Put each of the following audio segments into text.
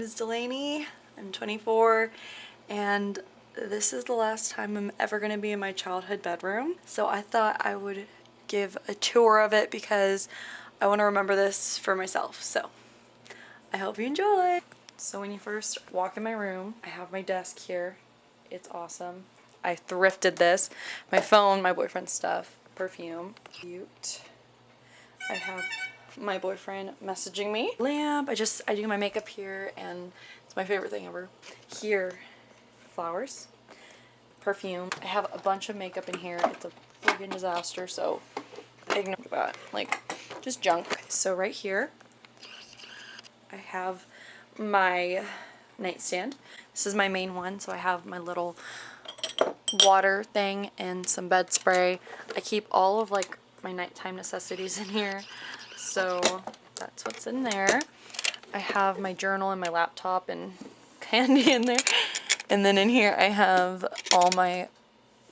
is Delaney. I'm 24 and this is the last time I'm ever going to be in my childhood bedroom. So I thought I would give a tour of it because I want to remember this for myself. So I hope you enjoy. So when you first walk in my room, I have my desk here. It's awesome. I thrifted this. My phone, my boyfriend's stuff, perfume. Cute. I have my boyfriend messaging me. Lamp. I do my makeup here and it's my favorite thing ever. Here, flowers. Perfume. I have a bunch of makeup in here. It's a friggin' disaster, so ignore that. Like, just junk. So right here, I have my nightstand. This is my main one, so I have my little water thing and some bed spray. I keep all of like my nighttime necessities in here, so that's what's in there. I have my journal and my laptop and candy in there, and then in here I have all my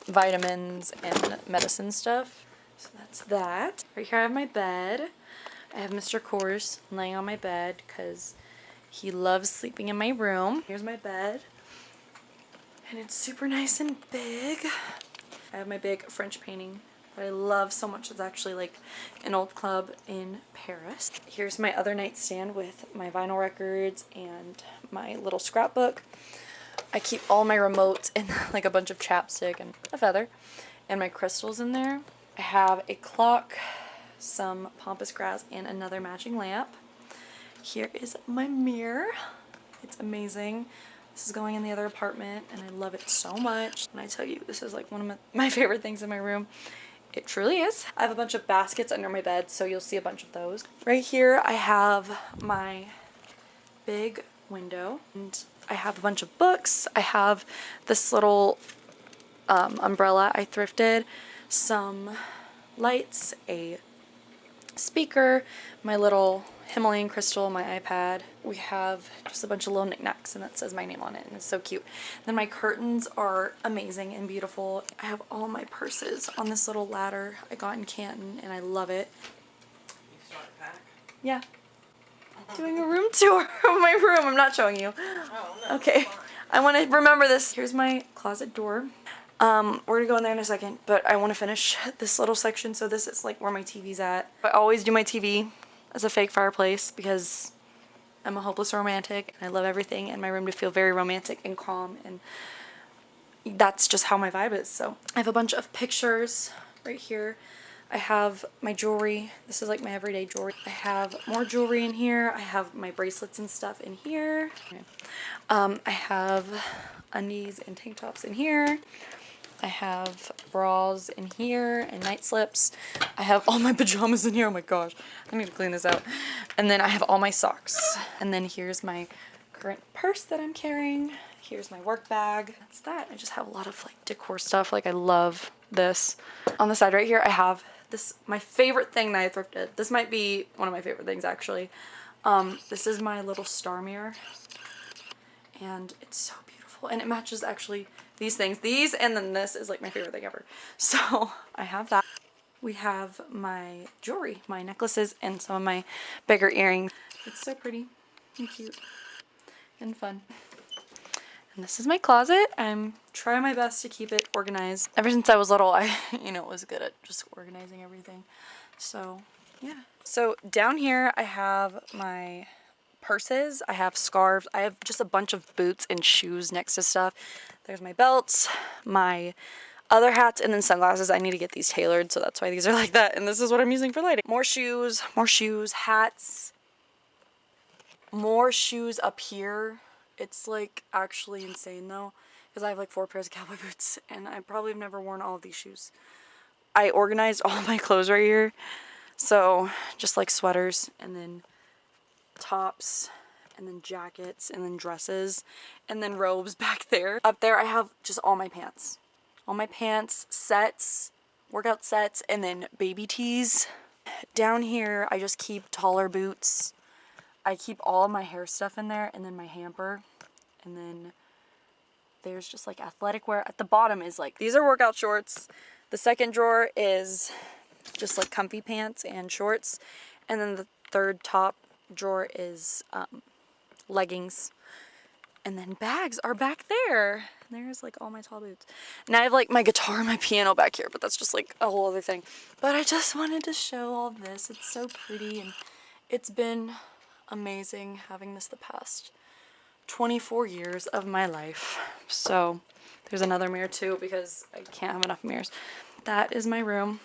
vitamins and medicine stuff. So that's that. Right here I have my bed. I have Mr. Kors laying on my bed because he loves sleeping in my room. Here's my bed. And it's super nice and big. I have my big French painting that I love so much. It's actually like an old club in Paris. Here's my other nightstand with my vinyl records and my little scrapbook. I keep all my remotes and like a bunch of chapstick and a feather and my crystals in there. I have a clock, some pampas grass, and another matching lamp. Here is my mirror. It's amazing. This is going in the other apartment and I love it so much. And I tell you, this is like one of my favorite things in my room. It truly is. I have a bunch of baskets under my bed, so you'll see a bunch of those. Right here I have my big window and I have a bunch of books. I have this little umbrella I thrifted, some lights, a speaker, my little Himalayan crystal, my iPad. We have just a bunch of little knickknacks and that says my name on it and it's so cute. Then my curtains are amazing and beautiful. I have all my purses on this little ladder I got in Canton and I love it. You start a pack? Yeah. Doing a room tour of my room. I'm not showing you. Oh, no. Okay. I want to remember this. Here's my closet door. We're gonna go in there in a second, but I want to finish this little section. So this is like where my TV's at. I always do my TV as a fake fireplace because I'm a hopeless romantic and I love everything in my room to feel very romantic and calm, and that's just how my vibe is. So I have a bunch of pictures right here. I have my jewelry. This is like my everyday jewelry. I have more jewelry in here. I have my bracelets and stuff in here. Okay. I have undies and tank tops in here. I have bras in here and night slips. I have all my pajamas in here. Oh my gosh, I need to clean this out. And then I have all my socks. And then here's my current purse that I'm carrying. Here's my work bag. That's that. I just have a lot of like decor stuff. Like I love this. On the side right here, I have this, my favorite thing that I thrifted. This might be one of my favorite things actually. This is my little star mirror. And it's so beautiful. And it matches actually these things. These and then this is like my favorite thing ever. So I have that. We have my jewelry, my necklaces, and some of my bigger earrings. It's so pretty and cute and fun. And this is my closet. I'm trying my best to keep it organized. Ever since I was little, I, was good at just organizing everything. So, yeah. So down here, I have my purses, I have scarves, I have just a bunch of boots and shoes next to stuff. There's my belts, my other hats, and then sunglasses. I need to get these tailored, so that's why these are like that, and this is what I'm using for lighting. More shoes, hats, more shoes up here. It's like actually insane though, because I have like 4 pairs of cowboy boots, and I probably have never worn all of these shoes. I organized all my clothes right here, so just like sweaters, and then tops, and then jackets, and then dresses, and then robes back there. Up there I have just all my pants. All my pants, sets, workout sets, and then baby tees. Down here I just keep taller boots. I keep all of my hair stuff in there, and then my hamper. And then there's just like athletic wear. At the bottom is like, these are workout shorts. The second drawer is just like comfy pants and shorts. And then the third top drawer is leggings. And then bags are back there. And there's like all my tall boots. And I have like my guitar and my piano back here, but that's just like a whole other thing. But I just wanted to show all this. It's so pretty, and it's been amazing having this the past 24 years of my life. So there's another mirror too because I can't have enough mirrors. That is my room.